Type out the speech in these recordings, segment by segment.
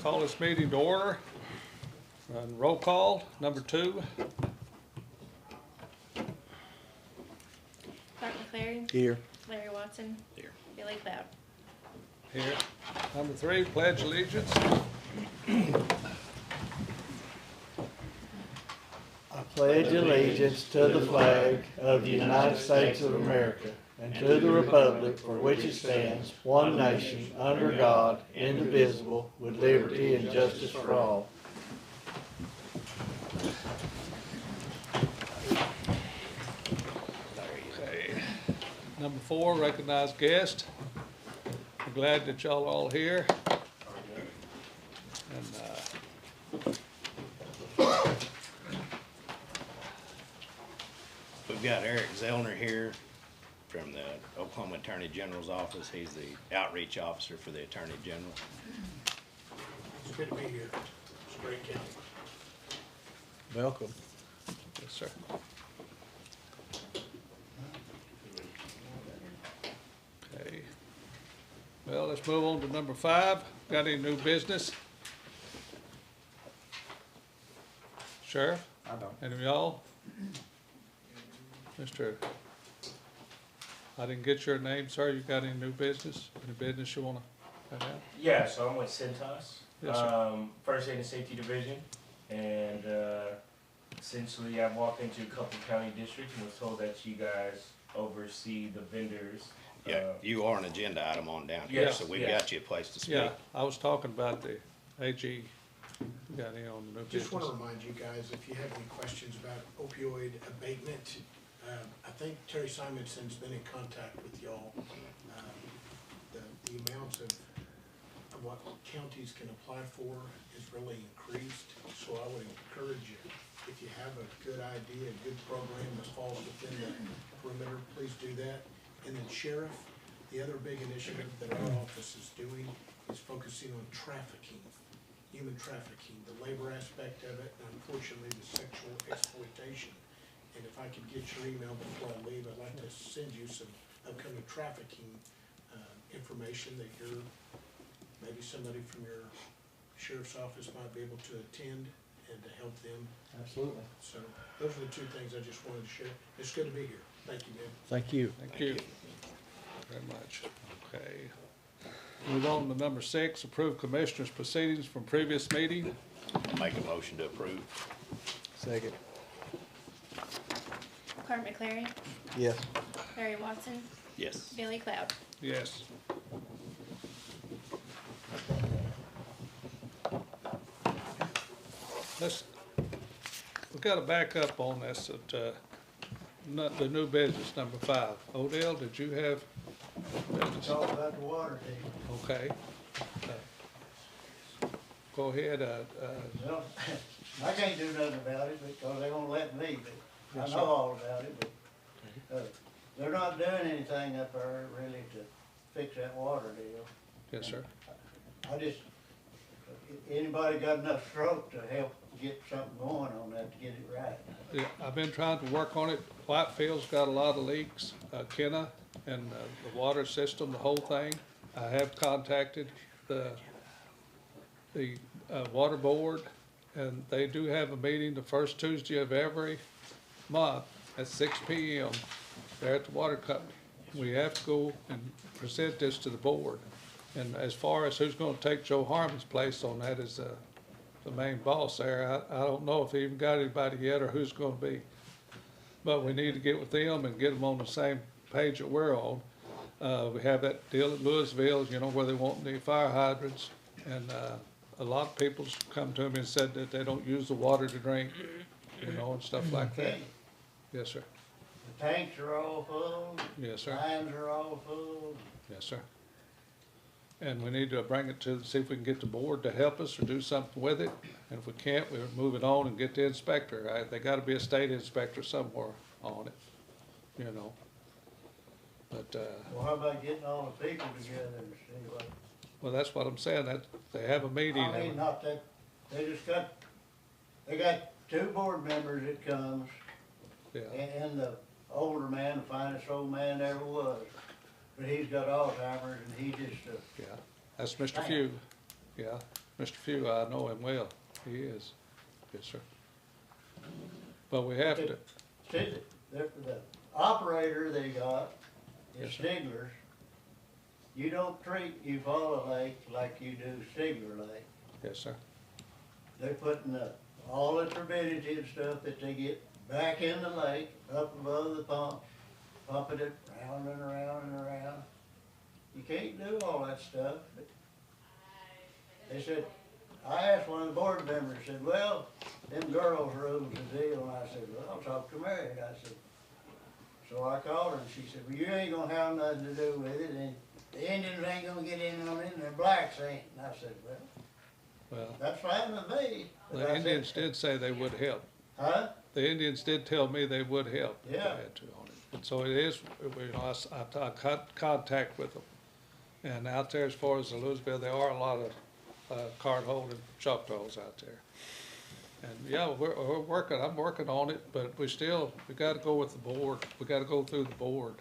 Call this meeting to order. Run roll call, number 2. Mark McLaren. Here. Larry Watson. Here. Billy Cloud. Here. Number 3, pledge allegiance. I pledge allegiance to the flag of the United States of America and to the republic for which it stands, one nation, under God, indivisible, with liberty and justice for all. Okay. Number 4, recognize guest. I'm glad that y'all are all here. And We've got Eric Zellner here from the Oklahoma Attorney General's office. He's the outreach officer for the Attorney General. It's good to be here. It's a great county. Welcome. yes, sir. Okay. Well, let's move on to number 5. Got any new business? Sheriff? I don't. Any of y'all? I didn't get your name, sir. You got any new business? Any business you wanna find out? Yeah, so I'm with Cintas, Yes, sir. First Aid and Safety Division, and essentially I've walked into a couple county districts and was told that you guys oversee the vendors. Yeah, you are an agenda item on down here, Yes, so we've yes. got you a place to speak. Yeah, I was talking about the AG. You got any on the new Just want to business? remind you guys, if you have any questions about opioid abatement, I think Terry Simonson's been in contact with y'all. The amounts of what counties can apply for is really increased, so I would encourage you, if you have a good idea, a good program that falls within the perimeter, please do that. And then Sheriff, the other big initiative that our office is doing is focusing on trafficking, human trafficking, the labor aspect of it, and unfortunately the sexual exploitation. And if I could get your email before I leave, I'd like to send you some upcoming trafficking information that maybe somebody from your sheriff's office might be able to attend and to help them. Absolutely. So those are the 2 things I just wanted to share. It's good to be here. Thank you, man. Thank you. Thank you very much. Okay. Move on to number 6, approve commissioners' proceedings from previous meeting. Make a motion to approve. Second. Mark McLaren. Yes. Larry Watson. Yes. Billy Cloud. Yes. We've got to back up on this, not the new business, number 5. Odell, did you have business? Talk about the water deal. Okay. Go ahead, Well, I can't do nothing about it because they won't let me, but I Yes, know sir. all about it, but, they're not doing anything up there really to fix that water deal. yes, sir. I just, anybody got enough stroke to help get something going on that to get it right? Yeah, I've been trying to work on it. Whitefield's got a lot of leaks, Kenna, and the water system, the whole thing. I have contacted the water board, and they do have a meeting the first Tuesday of every month at 6 p.m. there at the water company. We have to go and present this to the board. And as far as who's gonna take Joe Harmon's place on that as the main boss there, I don't know if he even got anybody yet or who's gonna be. But we need to get with them and get them on the same page that we're on. We have that deal at Louisville, you know, where they want the fire hydrants. And a lot of people's come to me and said that they don't use the water to drink, you know, and stuff like that. Yes, sir. The tanks are all full, Yes, sir. lines are all full. Yes, sir. And we need to bring it to, see if we can get the board to help us or do something with it. And if we can't, we'll move it on and get the inspector. They gotta be a state inspector somewhere on it, you know. But, Well, how about getting all the people together and see what? well, that's what I'm saying, that they have a meeting. I mean, not that, they got 2 board members that comes, Yeah, and the older man, the finest old man ever was. But he's got Alzheimer's and he just, yeah, that's Mr. Few, yeah. Mr. Few, I know him well. He is. Yes, sir. But we have to, See, the operator they got is Yes, sir. Stigler's. You don't treat Eufaula Lake like you do Stigler Lake. yes, sir. They're putting all the turbidity and stuff that they get back in the lake, up above the pump, pumping it round and around and around. You can't do all that stuff. But they said, I asked one of the board members, said, well, them girls rules the deal, and I said, well, I'll talk to Mary. I said, so I called her, and she said, well, you ain't gonna have nothing to do with it, and the Indians ain't gonna get in on it, and the blacks ain't. And I said, well, Well, that's fine with me. But I the said, Indians did say they would help. Huh? The Indians did tell me they would help if they Yeah. had to on it. And so it is, you know, I cut contact with them. And out there, as far as the Louisville, there are a lot of card holding Choctaws out there. And yeah, we're working, I'm working on it, but we gotta go with the board. We gotta go through the board,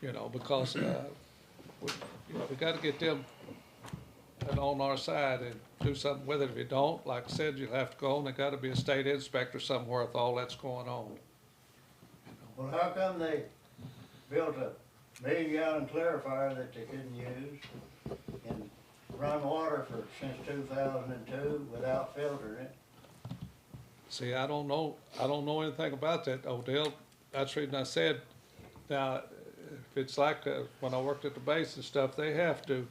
you know, because, we gotta get them on our side and do something with it. If you don't, like I said, you'll have to go, and there gotta be a state inspector somewhere with all that's going on. Well, how come they built a million-gallon clarifier that they couldn't use and run water since 2002 without filtering it? See, I don't know anything about that, Odell. That's the reason I said, now, if it's like, when I worked at the base and stuff, they have to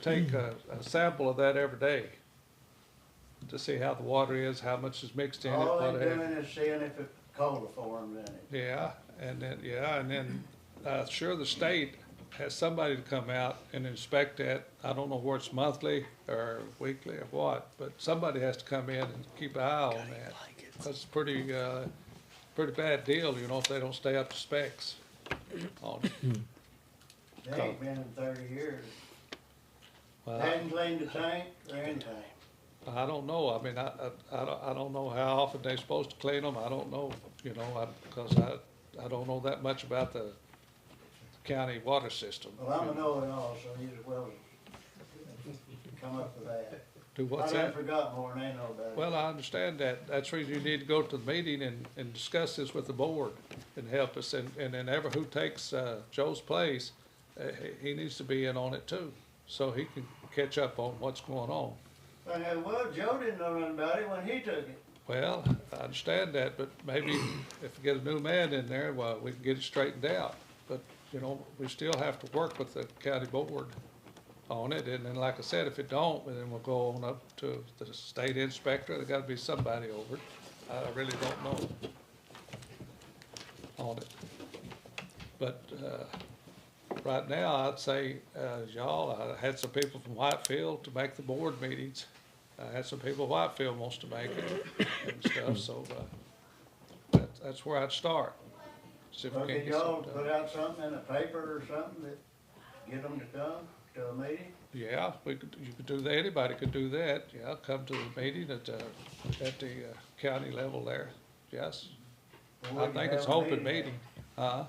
take a sample of that every day to see how the water is, how much is mixed in it, All what they're have. doing is seeing if it's coliform in it. Yeah, and then, sure, the state has somebody to come out and inspect that. I don't know where it's monthly or weekly or what, but somebody has to come in and keep an eye on that. That's pretty bad deal, you know, if they don't stay up to specs on it. They ain't been in 30 years. Well, Hadn't cleaned the tank or anything. I don't know. I mean, I don't know how often they're supposed to clean them. I don't know, you know, because I don't know that much about the county water system. Well, I'm a know-it-all, so you as well come up with that. Do what's I done that? forgot more than they know about it. Well, I understand that. That's the reason you need to go to the meeting and discuss this with the board and help us. And then ever who takes Joe's place, he needs to be in on it too, so he can catch up on what's going on. Well, Joe didn't know nothing about it when he took it. Well, I understand that, but maybe if we get a new man in there, well, we can get it straightened out. But, you know, we still have to work with the county board on it. And then, like I said, if it don't, then we'll go on up to the state inspector. There's gotta be somebody over it. I really don't know on it. But, right now, I'd say, y'all, I had some people from Whitefield to make the board meetings. I had some people Whitefield wants to make it and stuff, so, that's where I'd start. See if we Well, can could get y'all something put done. out something in a paper or something that get them to come to a meeting? Yeah, you could do that, anybody could do that, yeah, come to the meeting at the county level there, yes. Where I would you think have it's a open at? meeting, Where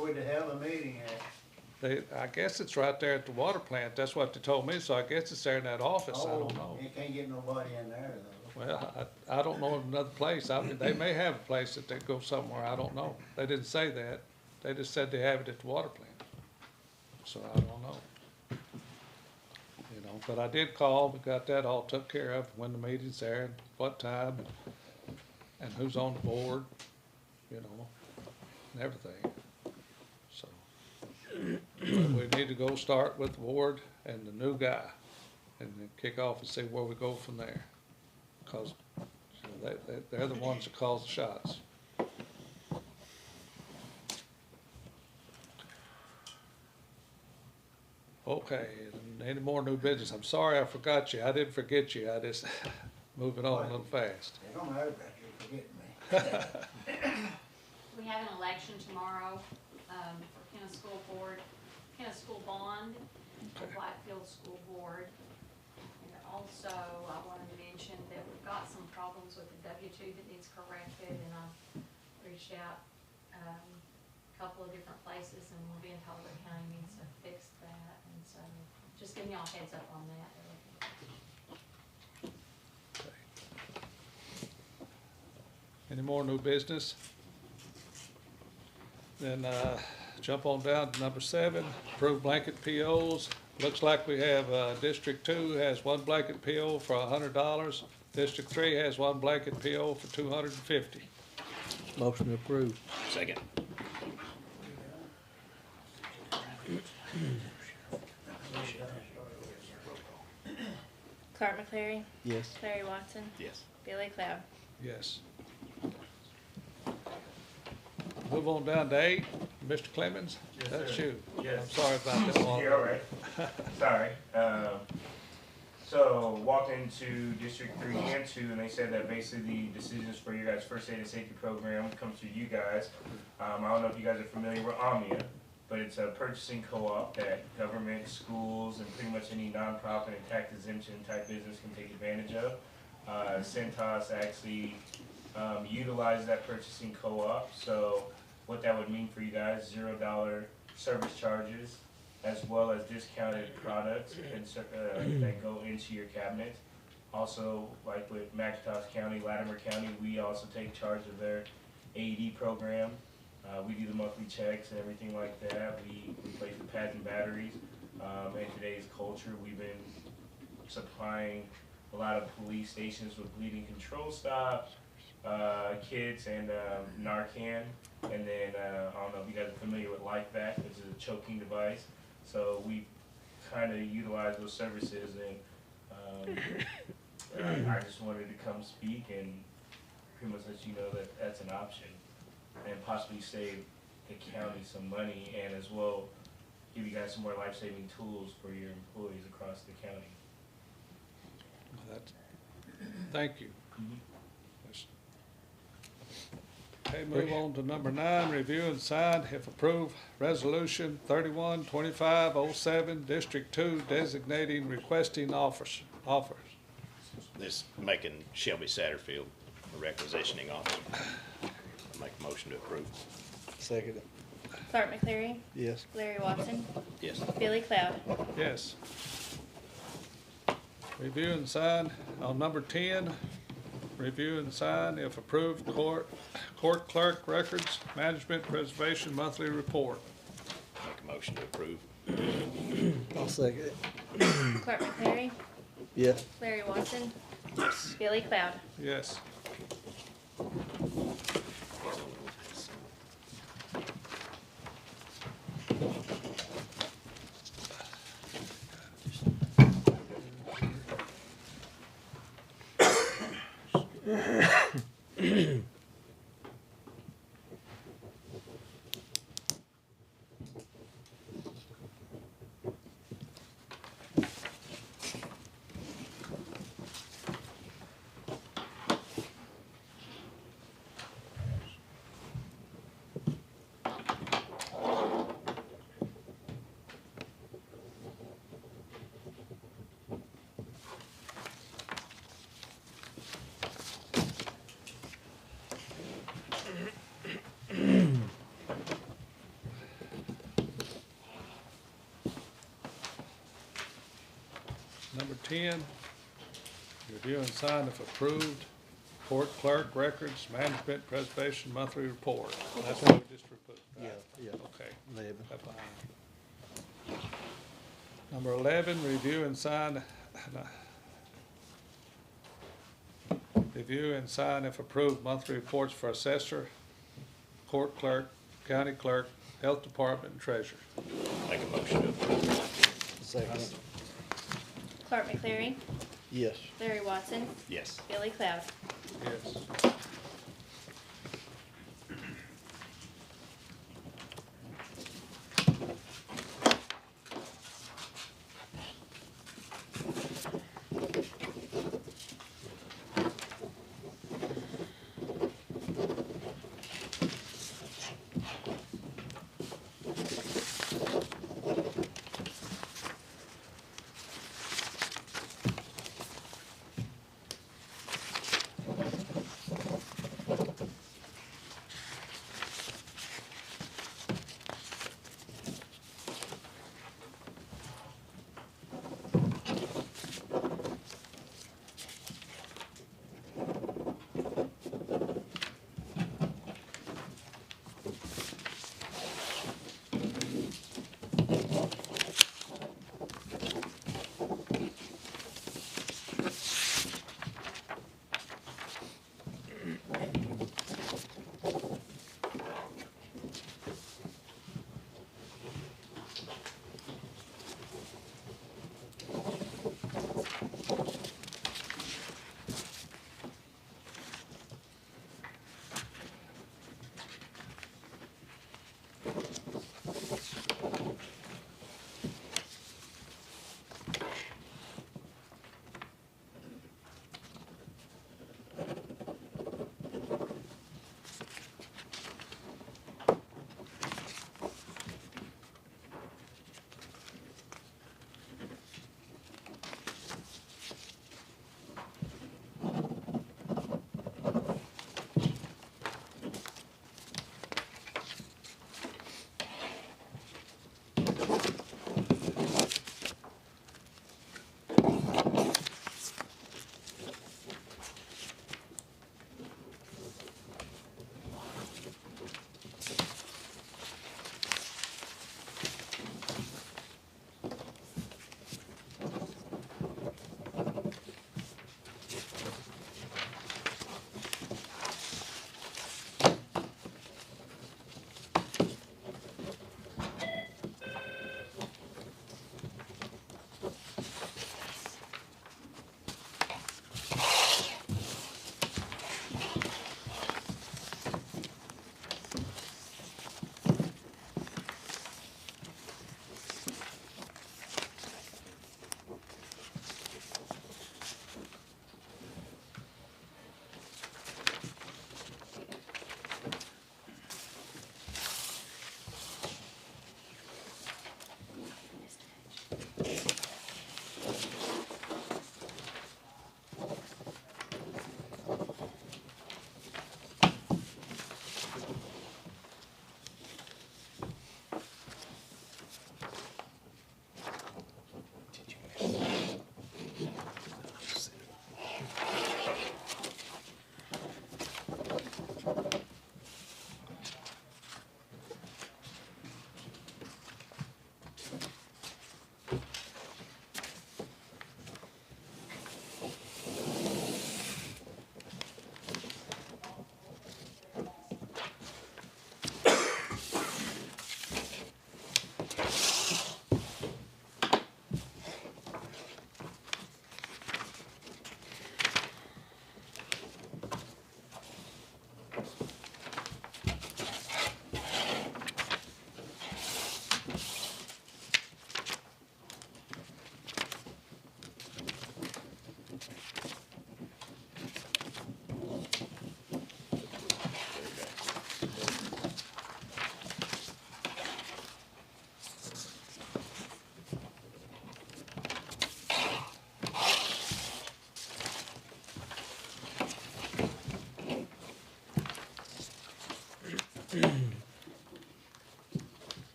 would they have a meeting at? I guess it's right there at the water plant, that's what they told me, so I guess it's there in that office, I don't know. You can't get nobody in there though. Well, I don't know of another place. I mean, they may have a place that they go somewhere, I don't know. They didn't say that. They just said they have it at the water plant. So I don't know. You know, but I did call, we got that all took care of, when the meeting's there, and what time, and who's on the board, you know, and everything. So, we need to go start with the board and the new guy, and then kick off and see where we go from there. Because they're the ones that call the shots. Okay, and any more new business? I'm sorry I forgot you. I didn't forget you. I just moving on a little fast. It don't matter about you forgetting me. We have an election tomorrow, for Kenna School Board, Kenna School Bond, and Whitefield School Board. And also, I wanted to mention that we've got some problems with the W-2 that needs corrected, and I've reached out, a couple of different places, and we're being told the county needs to fix that, and so, just giving y'all a heads up on that. Any more new business? Then, jump on down to number 7, approve blanket POs. Looks like we have, District 2 has one blanket PO for $100. District 3 has one blanket PO for $250. Motion approved. Second. Clark McCleary, Yes. Larry Watson, Yes. Billy Cloud. Yes. Move on down to 8, Mr. Clemens. Yes, That's sir. you. Yes. I'm sorry about that one. You're all right. Sorry. So walked into District 3 and 2, and they said that basically the decisions for your guys' first aid and safety program comes through you guys. I don't know if you guys are familiar with Omnia, but it's a purchasing co-op that government, schools, and pretty much any nonprofit and tax exemption type business can take advantage of. Centos actually utilized that purchasing co-op, so what that would mean for you guys, $0 service charges, as well as discounted products that go into your cabinet. Also, like with McIntosh County, Latimer County, we also take charge of their AED program. We do the monthly checks and everything like that. We replace the pads and batteries. In today's culture, we've been supplying a lot of police stations with bleeding control stops, kits, and Narcan. And then, I don't know if you guys are familiar with LifeVac, which is a choking device. So we kind of utilize those services, and I just wanted to come speak and pretty much let you know that that's an option, and possibly save the county some money, and as well give you guys some more life-saving tools for your employees across the county. Thank you. Yes. Okay, move on to number 9, review and sign, if approved, resolution 312507, District 2, designating requesting offers. This making Shelby Satterfield a requisitioning officer. I'll make a motion to approve. Second. Clark McCleary, Yes. Larry Watson, Yes. Billy Cloud. Yes. Review and sign on number 10, review and sign, if approved, court clerk records, management preservation monthly report. Make a motion to approve. I'll second it. Clark McCleary, Yes. Larry Watson, Yes. Billy Cloud. Yes. Number 10, review and sign if approved, court clerk records, management preservation monthly report. That's what we just approved, right? Yeah. Okay. 11. That's fine. Number 11, review and sign, review and sign if approved monthly reports for assessor, court clerk, county clerk, health department, and treasurer. Make a motion to approve. Second. Clark McCleary, Yes. Larry Watson, Yes. Billy Cloud. Yes.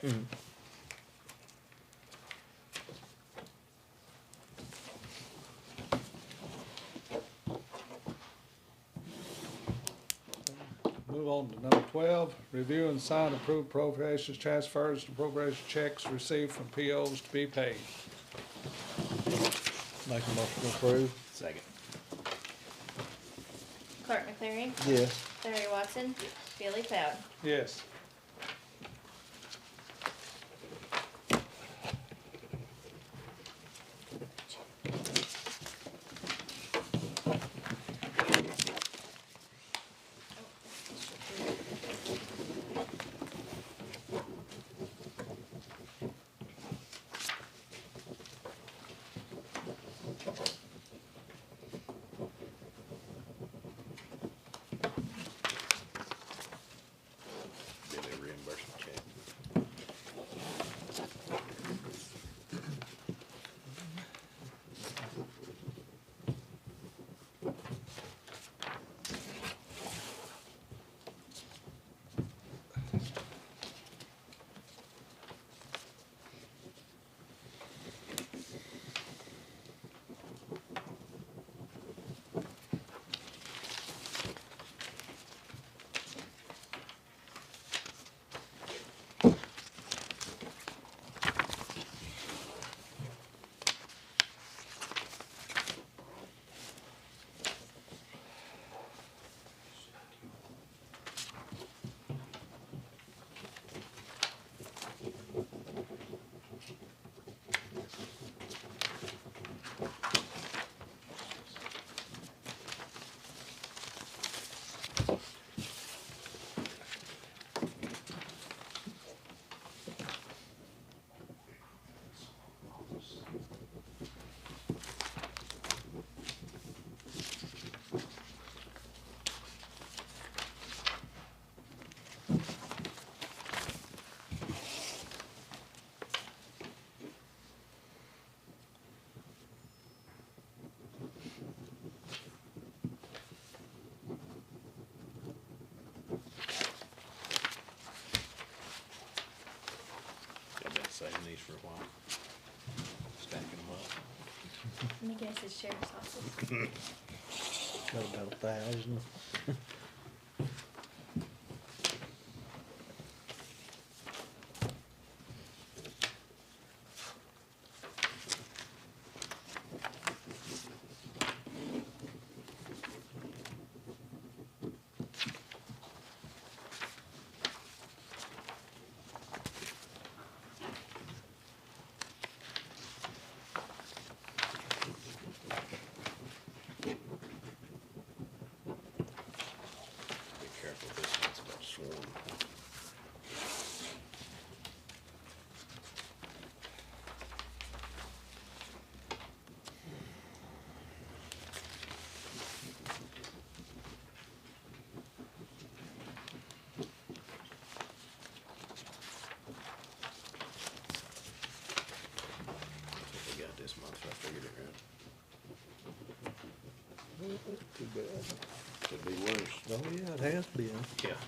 Move on to number 12, review and sign approved appropriations, transfers, and appropriation checks received from POs to be paid. Make a motion to approve. Second. Clark McCleary, Yes. Larry Watson, Billy Cloud. Yes. Billy reimbursement check. I've been saving these for a while. Stacking them up. Let me guess, it's sheriff's office. Got about 1,000. Be careful, this one's about swarm. That's what we got this month, if I figured it right. Too bad. Could be worse. Oh, yeah, it has been. Yeah.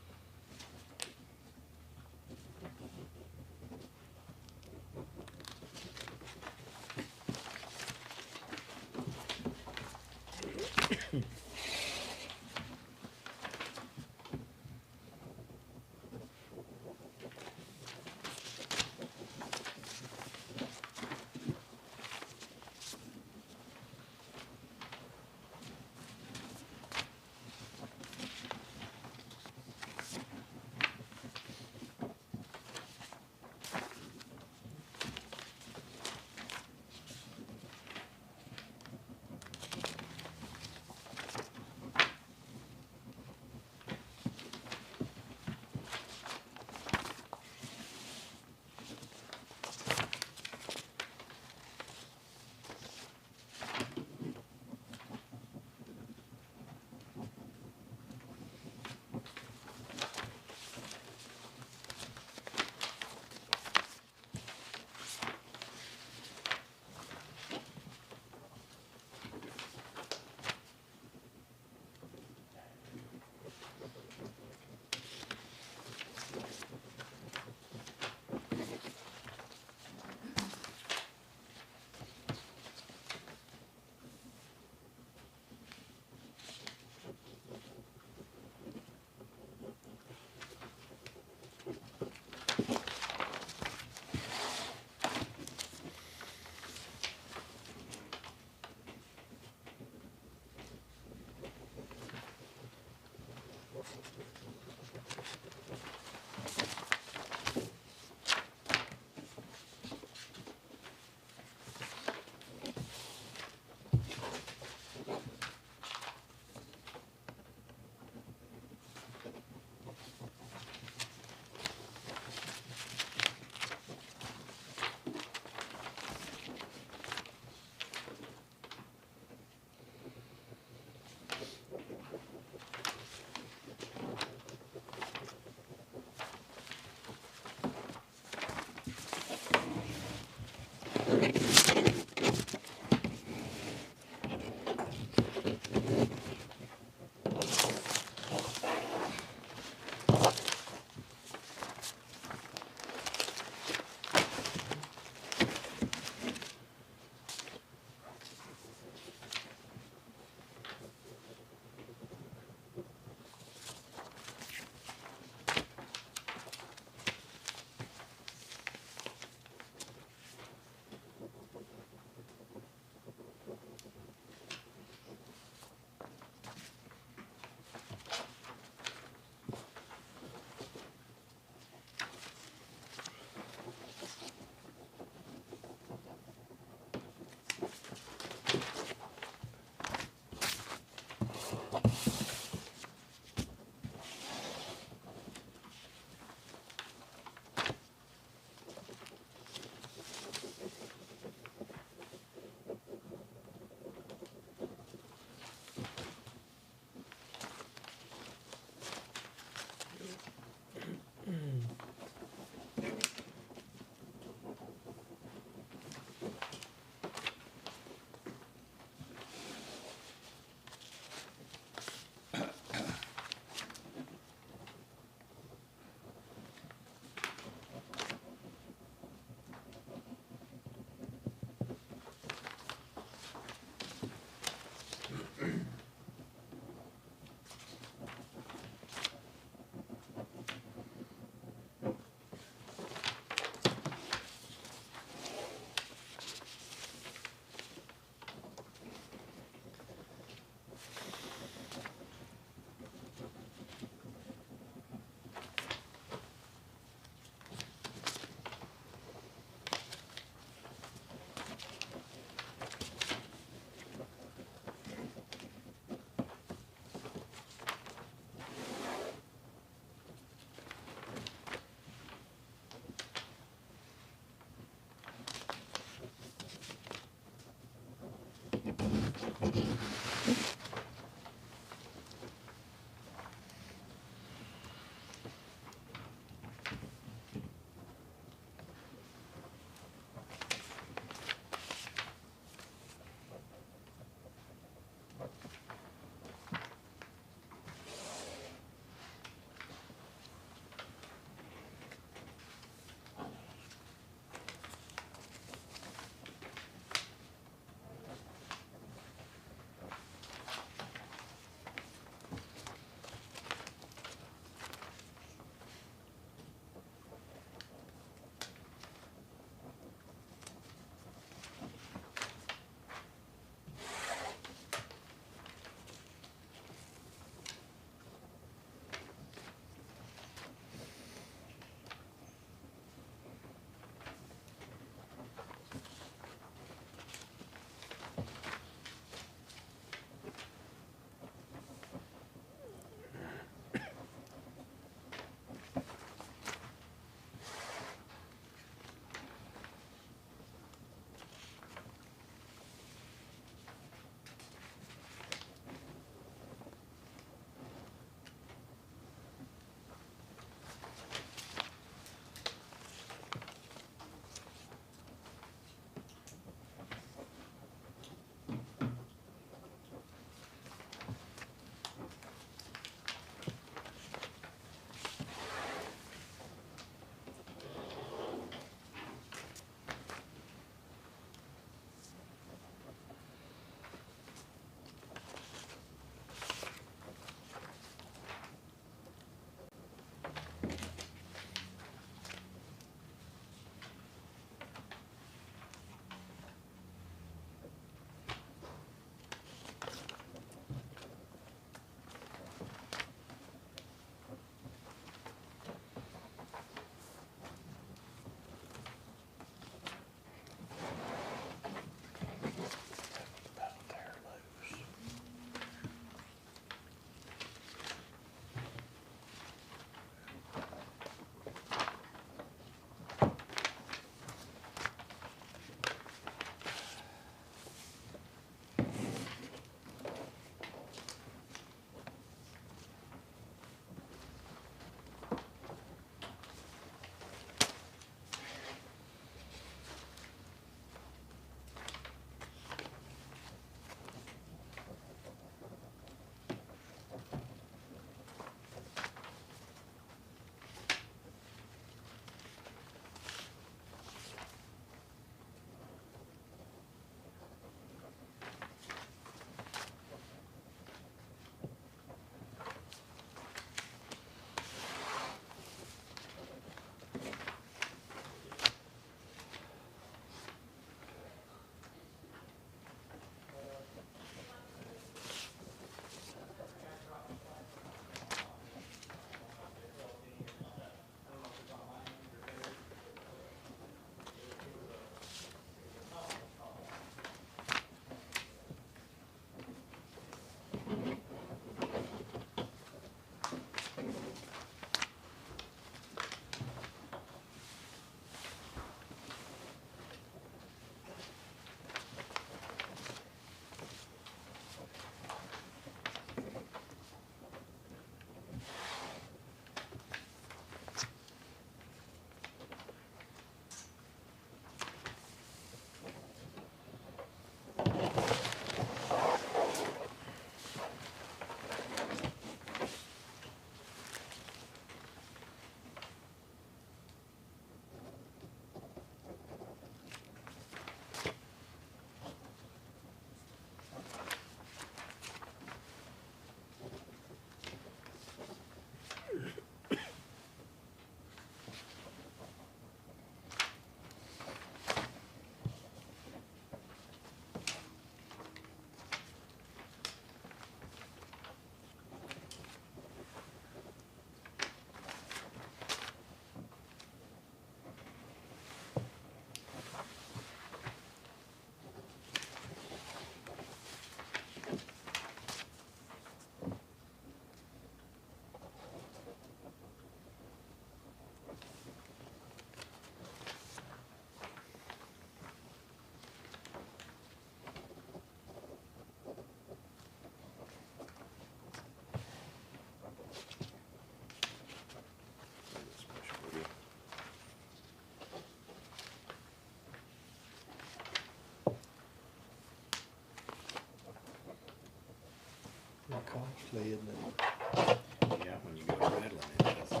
costly, isn't it? Yeah, when you go rattling it does.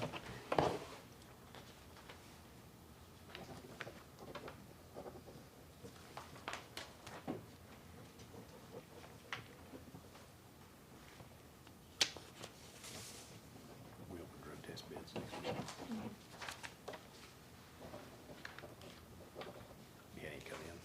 We open drug test bids next week. Yeah, he come in.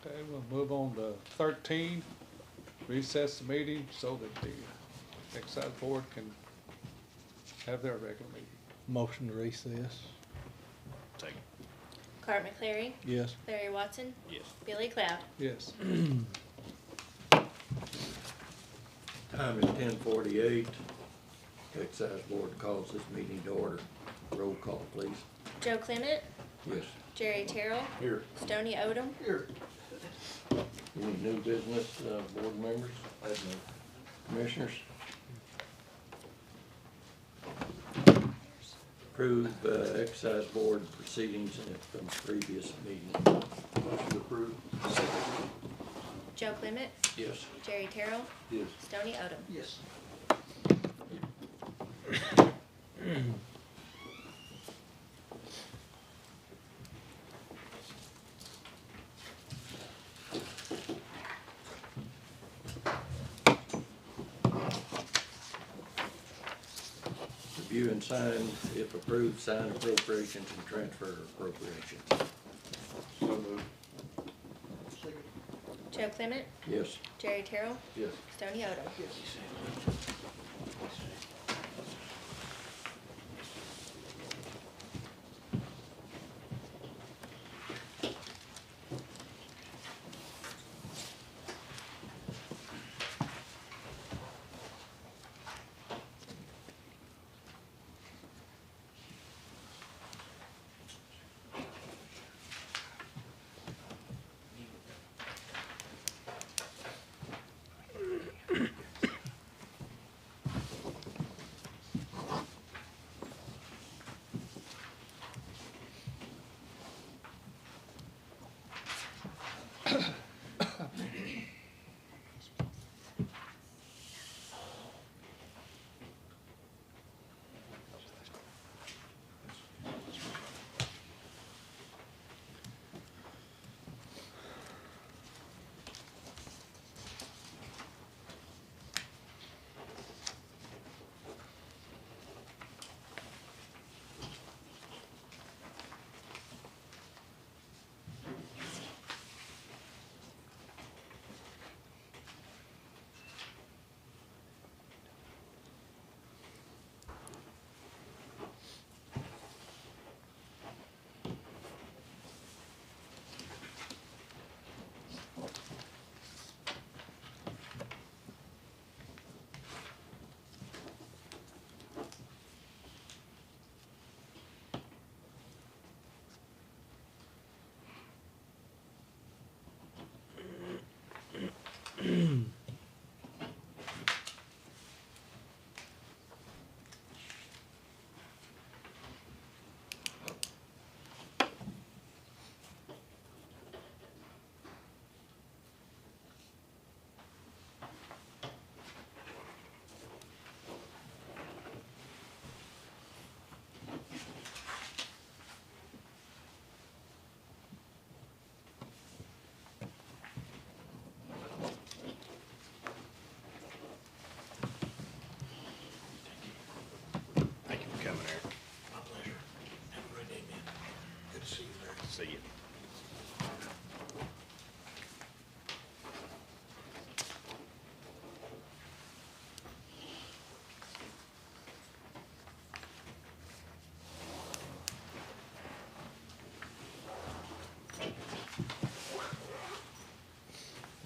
Okay, we'll move on to 13, recess the meeting so that the excise board can have their regular meeting. Motion to recess. Second. Cart McCleary, Yes. Larry Watson, Yes. Billy Cloud. Yes. Time is 10:48. Excise Board calls this meeting to order. Roll call, please. Joe Clement, Yes. Jerry Terrell, Here. Stoney Odom, Here. Any new business, board members? Commissioners? Approve excise board proceedings from previous meeting. Motion approved. Joe Clement, Yes. Jerry Terrell, Yes. Stoney Odom. Yes. Review and sign, if approved, sign appropriations and transfer appropriations. So moved. Joe Clement, Yes. Jerry Terrell, Yes. Stoney Odom.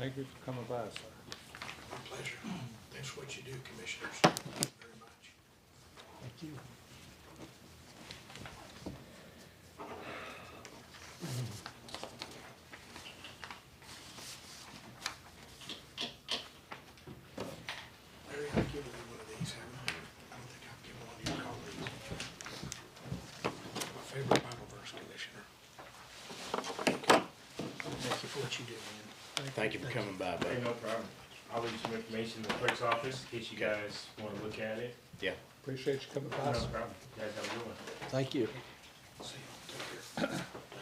Thank you for coming by, sir. My pleasure. Thanks for what you do, commissioners. Thank you very much. Thank you. Larry, I've given you one of these, haven't I? I don't think I've given one of your colleagues. My favorite Bible verse, Commissioner. Thank you for what you do, man. Thank you for coming by, bud. Hey, no problem. I'll leave some information in the clerk's office, in case you guys wanna look at it. Yeah. Appreciate you coming No by, sir. problem. You guys have a good one. Thank you. See you. Take care. Thank you.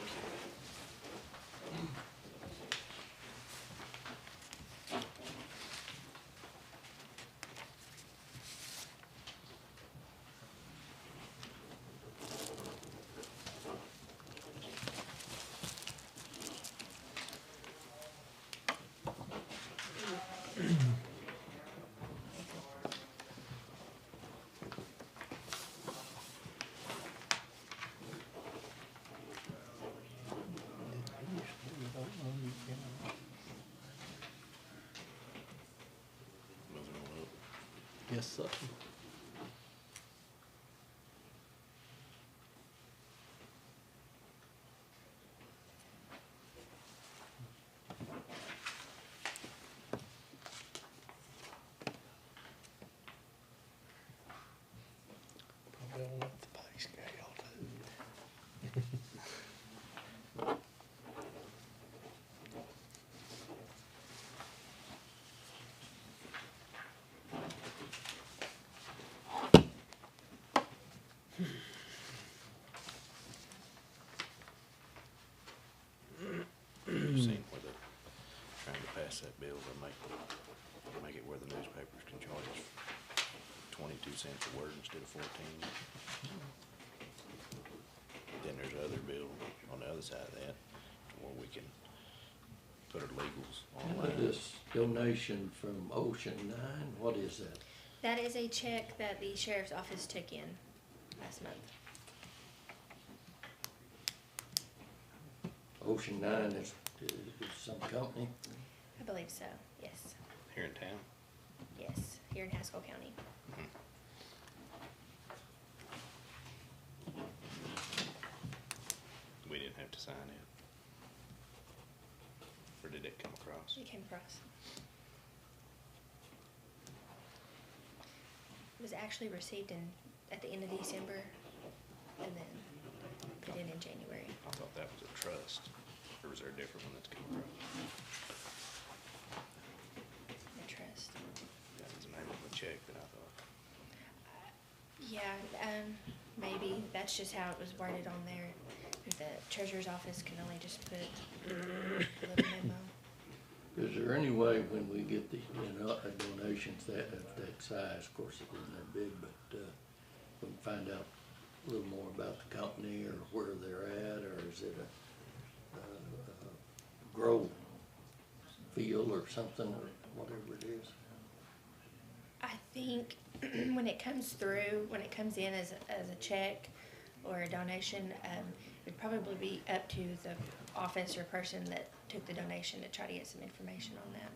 Moving on up. Yes, sir. Probably on up the pay scale too. You've seen where they're trying to pass that bill to make it where the newspapers can charge us 22 cents a word instead of 14. Then there's other bill on the other side of that, where we can put our legals online. This donation from Ocean 9, what is that? That is a check that the sheriff's office took in last month. Ocean 9 is some company? I believe so, yes. Here in town. Yes, here in Haskell County. We didn't have to sign it. Or did it come across? It came across. It was actually received at the end of December and then put in January. I thought that was a trust. Or was there a different one that's come across? The trust. That was the name of the check that I thought. Yeah, maybe. That's just how it was worded on there. The treasurer's office can only just put a little memo. Is there any way when we get the, donations of that size, of course it isn't that big, but, we can find out a little more about the company or where they're at, or is it a grow field or something, or whatever it is? I think when it comes in as a check or a donation, it'd probably be up to the office or person that took the donation to try to get some information on that.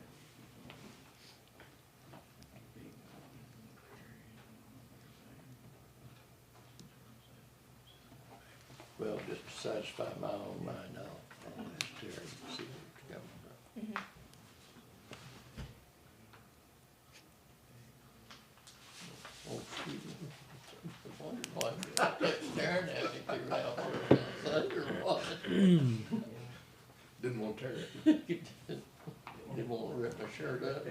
Well, just to satisfy my own mind, I'll ask Terry to see where it's coming from. Mhm. Oh, excuse me. I wondered why I kept staring at me through out there. Or what? Didn't want to tear it. Didn't want to rip my shirt up.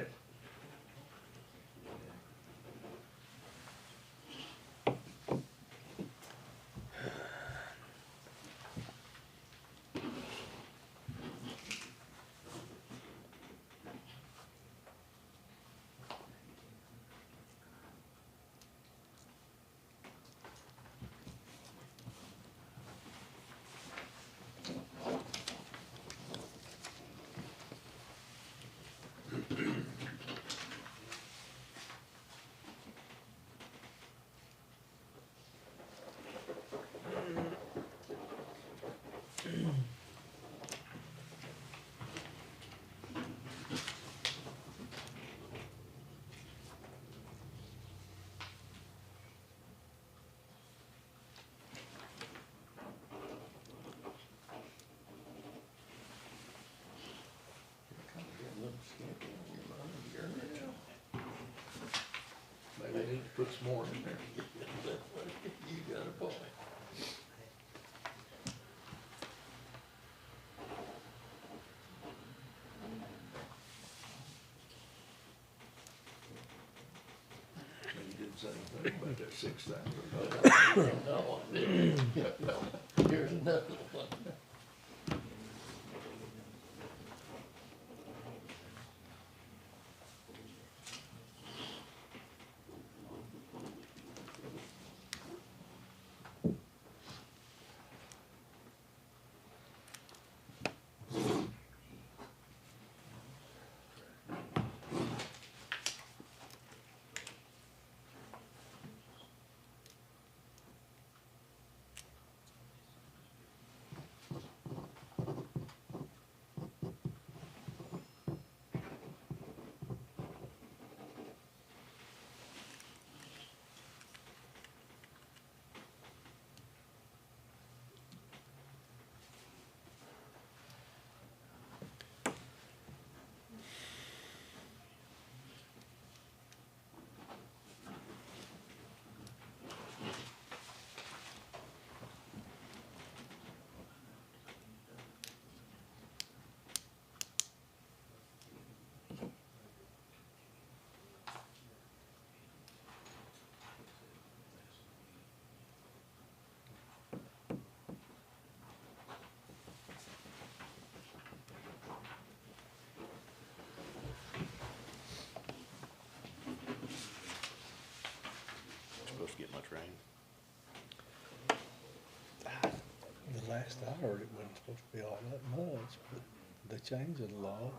this morning there. You got a point. You did the same thing about that $6,000. No, I didn't. Here's another one. Supposed to get much rain. The last I heard, it wasn't supposed to be all that much, but they changed it a lot.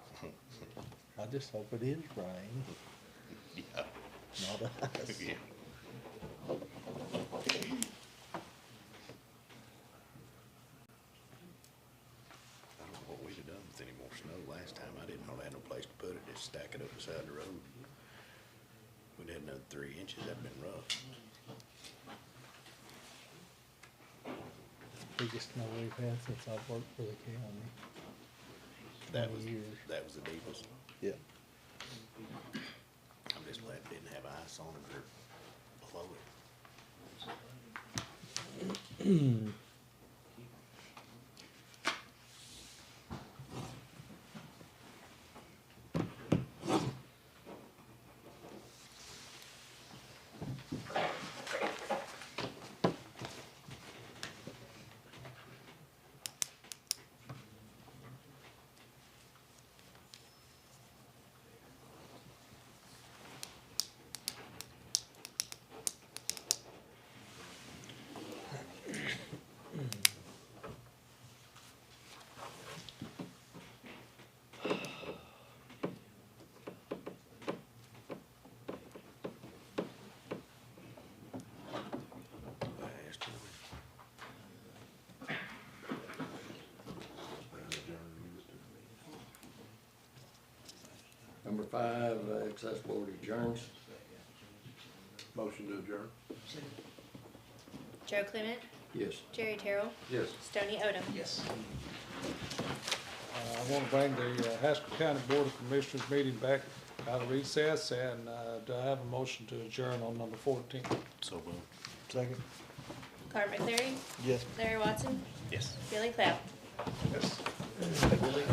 I just hope it is rain, Yeah. not ice. Yeah. I don't know what we'd have done with any more snow last time. I didn't know I had no place to put it. Just stack it up beside the road. We'd had another 3 inches. That'd been rough. Biggest snow we've had since I've worked for the county. That 20 was, years. that was the deepest. Yeah. I'm just glad it didn't have ice on it or below it. Last one. Number 5, excess board adjourns. Motion to adjourn? Joe Clement, Yes. Jerry Terrell, Yes. Stoney Odom. Yes. I want to bring the Haskell County Board of Commissioners meeting back out of recess, and do I have a motion to adjourn on number 14? So moved. Second? Carter McCleary, Yes. Larry Watson, Yes. Billy Clapp. Yes. Billy?